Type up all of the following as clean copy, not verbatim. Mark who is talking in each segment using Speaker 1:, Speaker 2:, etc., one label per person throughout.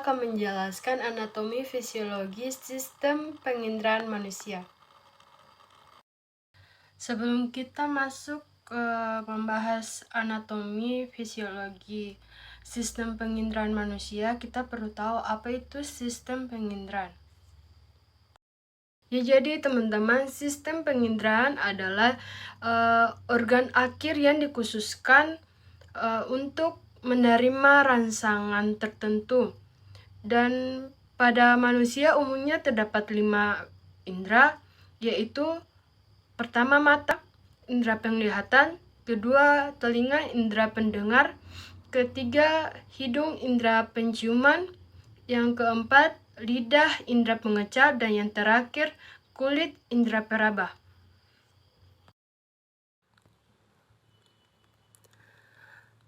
Speaker 1: akan menjelaskan anatomi fisiologi sistem penginderaan manusia. Sebelum kita masuk ke membahas anatomi fisiologi sistem penginderaan manusia, kita perlu tahu apa itu sistem penginderaan. Ya, jadi teman-teman, sistem penginderaan adalah organ akhir yang dikhususkan untuk menerima rangsangan tertentu. Dan pada manusia umumnya terdapat 5 indera, yaitu pertama mata, indera penglihatan, kedua telinga, indera pendengar, ketiga hidung, indera penciuman, yang keempat lidah, indera pengecap, dan yang terakhir kulit, indera peraba.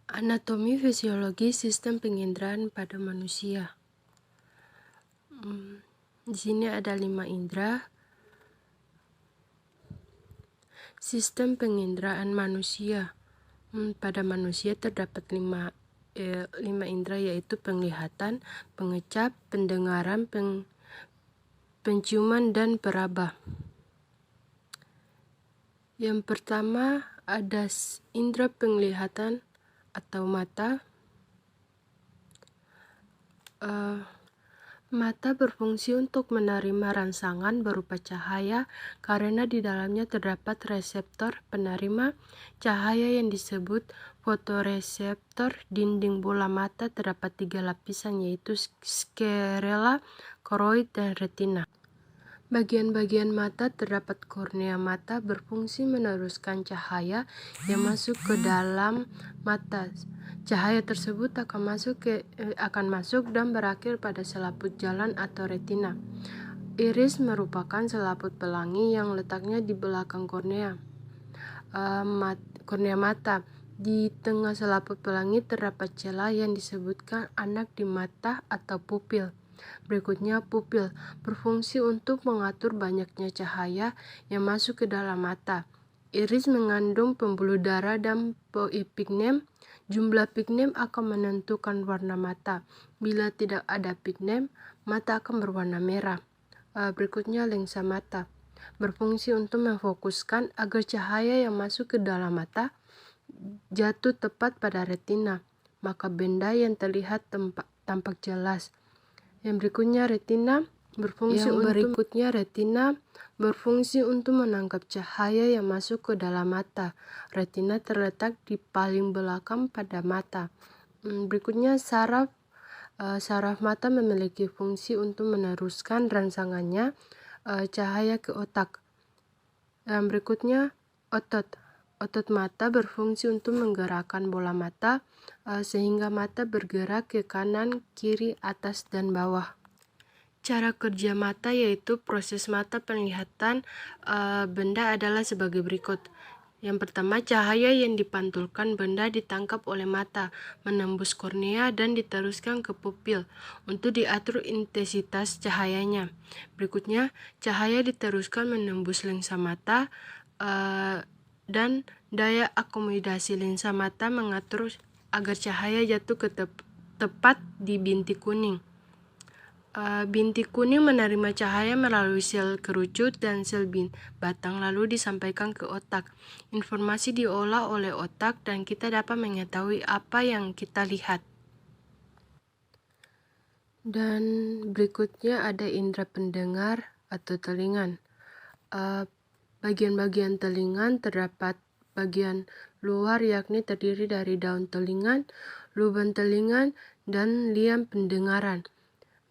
Speaker 1: Anatomi fisiologi sistem penginderaan pada manusia. Di sini ada 5 indera. Sistem penginderaan manusia. Pada manusia terdapat 5 indera, yaitu penglihatan, pengecap, pendengaran, penciuman, dan peraba. Yang pertama ada indera penglihatan atau mata. Mata berfungsi untuk menerima rangsangan berupa cahaya karena di dalamnya terdapat reseptor penerima cahaya yang disebut fotoreseptor. Dinding bola mata terdapat 3 lapisan, yaitu skerela, koroid, dan retina. Bagian-bagian mata terdapat kornea mata berfungsi meneruskan cahaya yang masuk ke dalam mata. Cahaya tersebut akan masuk dan berakhir pada selaput jalan atau retina. Iris merupakan selaput pelangi yang letaknya di belakang kornea mata. Di tengah selaput pelangi terdapat celah yang disebutkan anak di mata atau pupil. Berikutnya pupil berfungsi untuk mengatur banyaknya cahaya yang masuk ke dalam mata. Iris mengandung pembuluh darah dan pigmen. Jumlah pigmen akan menentukan warna mata. Bila tidak ada pigmen, mata akan berwarna merah. Berikutnya lensa mata berfungsi untuk memfokuskan agar cahaya yang masuk ke dalam mata jatuh tepat pada retina, maka benda yang terlihat tampak jelas. Yang berikutnya retina berfungsi untuk menangkap cahaya yang masuk ke dalam mata. Retina terletak di paling belakang pada mata. Berikutnya saraf. Saraf mata memiliki fungsi untuk meneruskan rangsangannya cahaya ke otak. Yang berikutnya otot. Otot mata berfungsi untuk menggerakkan bola mata sehingga mata bergerak ke kanan, kiri, atas, dan bawah. Cara kerja mata yaitu proses mata penglihatan benda adalah sebagai berikut. Yang pertama, cahaya yang dipantulkan benda ditangkap oleh mata, menembus kornea dan diteruskan ke pupil untuk diatur intensitas cahayanya. Berikutnya, cahaya diteruskan menembus lensa mata dan daya akomodasi lensa mata mengatur agar cahaya jatuh ke tepat di binti kuning. Binti kuning menerima cahaya melalui sel kerucut dan sel batang lalu disampaikan ke otak. Informasi diolah oleh otak dan kita dapat mengetahui apa yang kita lihat. Dan berikutnya ada indera pendengar atau telinga. Bagian-bagian telinga terdapat bagian luar yakni terdiri dari daun telinga, lubang telinga, dan liang pendengaran.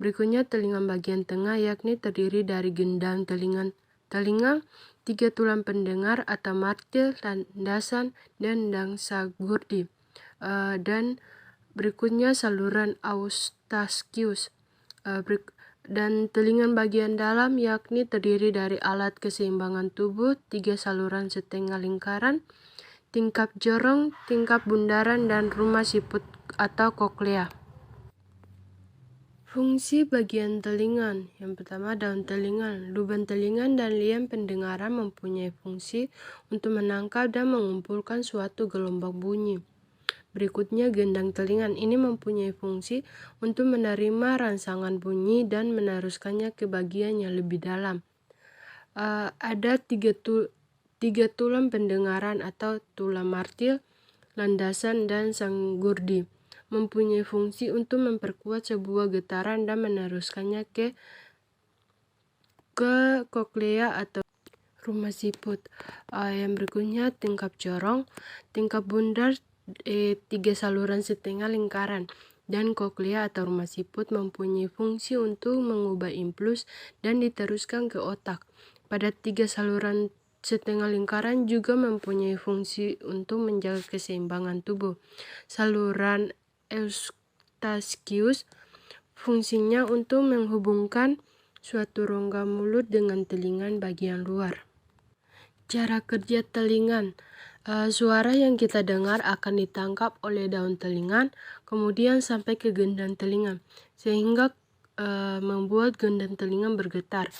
Speaker 1: Berikutnya telinga bagian tengah yakni terdiri dari gendang telinga, 3 tulang pendengar atau martil, landasan, dan dangsa gurdi. Dan berikutnya saluran eustachius. Dan telinga bagian dalam yakni terdiri dari alat keseimbangan tubuh, 3 saluran setengah lingkaran, tingkap jorong, tingkap bundaran, dan rumah siput atau koklea. Fungsi bagian telinga. Yang pertama, daun telinga, lubang telinga, dan liang pendengaran mempunyai fungsi untuk menangkap dan mengumpulkan suatu gelombang bunyi. Berikutnya gendang telinga. Ini mempunyai fungsi untuk menerima rangsangan bunyi dan meneruskannya ke bagian yang lebih dalam. Ada tiga tulang pendengaran atau tulang martil, landasan, dan sanggurdi. Mempunyai fungsi untuk memperkuat sebuah getaran dan meneruskannya ke koklea atau rumah siput. Yang berikutnya tingkap corong. Tingkap bundar 3 saluran setengah lingkaran, dan koklea atau rumah siput mempunyai fungsi untuk mengubah impuls dan diteruskan ke otak. Pada 3 saluran setengah lingkaran juga mempunyai fungsi untuk menjaga keseimbangan tubuh. Saluran eustachius fungsinya untuk menghubungkan suatu rongga mulut dengan telinga bagian luar. Cara kerja telinga. Suara yang kita dengar akan ditangkap oleh daun telinga, kemudian sampai ke gendang telinga, sehingga membuat gendang telinga bergetar.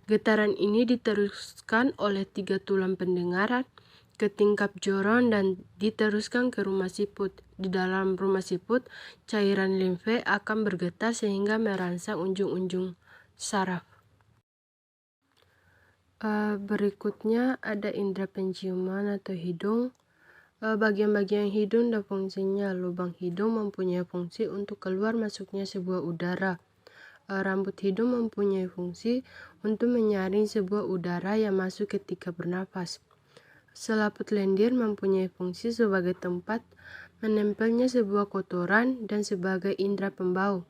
Speaker 1: Getaran ini diteruskan oleh 3 tulang pendengaran ke tingkap jorong dan diteruskan ke rumah siput. Di dalam rumah siput, cairan limfe akan bergetar sehingga merangsang unjung-unjung saraf. Berikutnya ada indera penciuman atau hidung. Bagian-bagian hidung dan fungsinya. Lubang hidung mempunyai fungsi untuk keluar masuknya sebuah udara. Rambut hidung mempunyai fungsi untuk menyaring sebuah udara yang masuk ketika bernafas. Selaput lendir mempunyai fungsi sebagai tempat menempelnya sebuah kotoran dan sebagai indera pembau.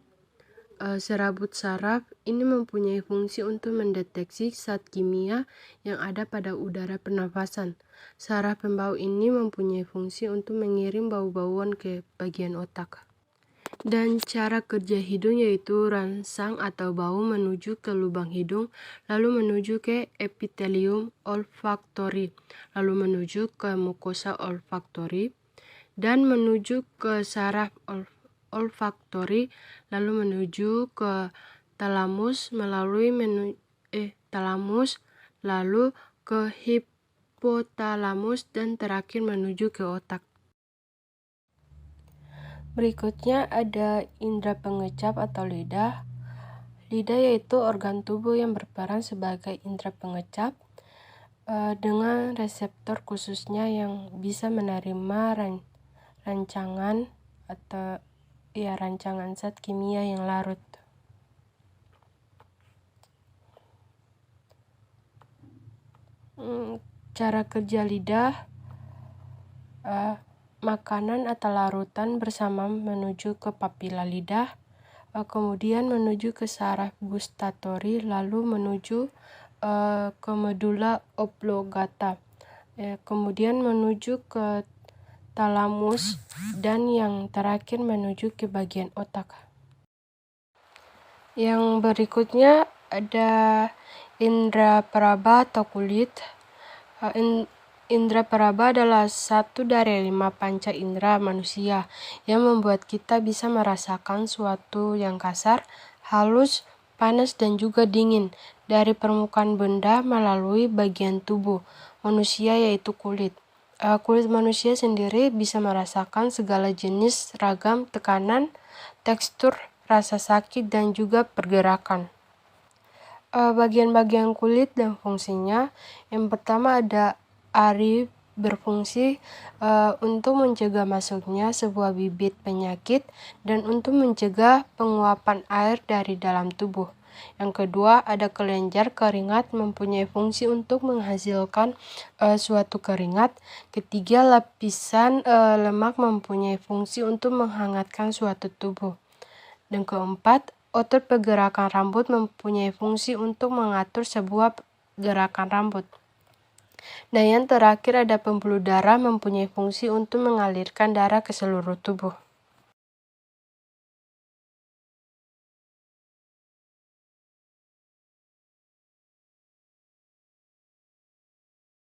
Speaker 1: Serabut saraf ini mempunyai fungsi untuk mendeteksi zat kimia yang ada pada udara pernafasan. Saraf pembau ini mempunyai fungsi untuk mengirim bau-bauan ke bagian otak. Dan cara kerja hidung yaitu rangsang atau bau menuju ke lubang hidung, lalu menuju ke epitelium olfaktori, lalu menuju ke mukosa olfaktori, dan menuju ke saraf olfaktori, lalu menuju ke talamus melalui talamus, lalu ke hipotalamus, dan terakhir menuju ke otak. Berikutnya ada indera pengecap atau lidah. Lidah yaitu organ tubuh yang berperan sebagai indera pengecap dengan reseptor khususnya yang bisa menerima rancangan atau rancangan zat kimia yang larut. Cara kerja lidah. Makanan atau larutan bersama menuju ke papila lidah, kemudian menuju ke saraf gustatori, lalu menuju ke medula oblongata, kemudian menuju ke talamus, dan yang terakhir menuju ke bagian otak. Yang berikutnya ada indera peraba atau kulit. Indera peraba adalah satu dari 5 panca indera manusia yang membuat kita bisa merasakan suatu yang kasar, halus, panas, dan juga dingin dari permukaan benda melalui bagian tubuh manusia yaitu kulit. Kulit manusia sendiri bisa merasakan segala jenis ragam tekanan, tekstur, rasa sakit, dan juga pergerakan. Bagian-bagian kulit dan fungsinya. Yang pertama ada ari, berfungsi untuk mencegah masuknya sebuah bibit penyakit dan untuk mencegah penguapan air dari dalam tubuh. Yang kedua ada kelenjar keringat, mempunyai fungsi untuk menghasilkan suatu keringat. Ketiga, lapisan lemak mempunyai fungsi untuk menghangatkan suatu tubuh. Dan keempat, otot pergerakan rambut mempunyai fungsi untuk mengatur sebuah gerakan rambut. Dan yang terakhir ada pembuluh darah, mempunyai fungsi untuk mengalirkan darah ke seluruh tubuh.